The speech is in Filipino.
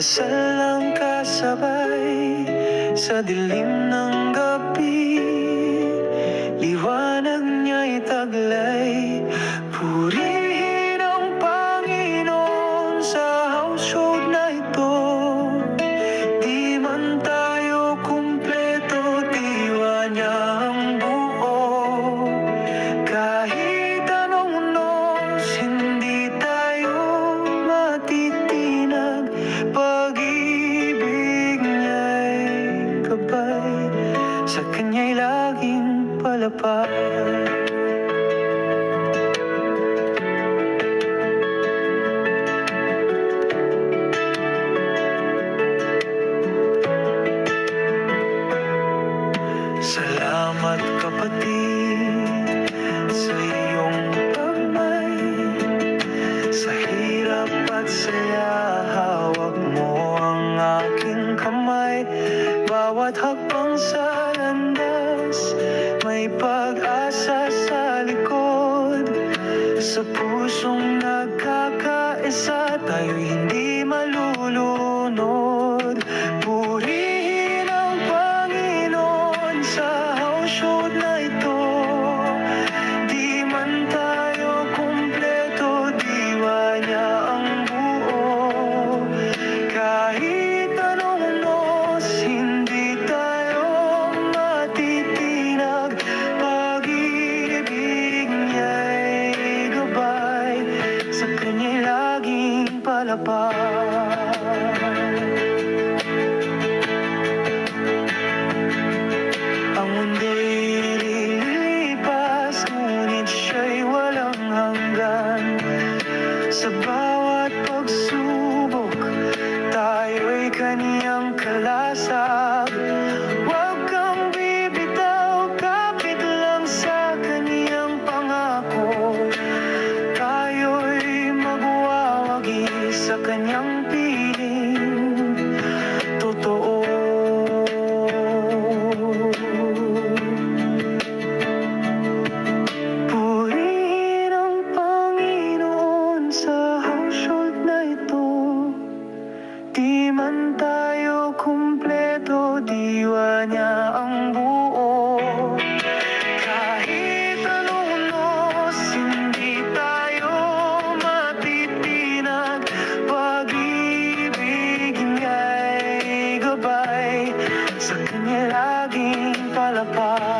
Dasal lang kasabay sa dilim ng gabi, liwanag niya'y taglay. Purihin ang Panginoon sa household na ito. Di man tayo kumpleto, diwa niya ang buo. Kahit anong unos, hindi tayo matitinag. Pag-ibig niya'y gabay, sa kanya'y laging palapag. Salamat kapatid sa iyong pagmay. Sa hirap at saya, hawak mo ang aking kamay. Bawat hakbang sa landas, may pag-asa sa likod. Sa pusong nagkakaisa, tayo'y hindi malulunod. Purihin ang Panginoon sa household na ito. Di man tayo kumpleto, diwa niya ang buo. Kahit anong unos, hindi tayo matitinag. Pag-ibig niya'y gabay, sa kanya'y laging palapag. Ang mundo'y lilipas, ngunit siya'y walang hanggan. Sa bawat pagsubok, tayo'y kaniyang kalasag. Huwag kang bibitaw, kapit lang sa kaniyang pangako. Tayo'y magwawagi sa kaniyang piling totoo. Purihin ang Panginoon sa household na ito. Di man tayo kumpleto, diwa niya ang buo. Kahit anong unos, hindi tayo matitinag. Pag-ibig niya'y gabay, sa kanya laging palapag.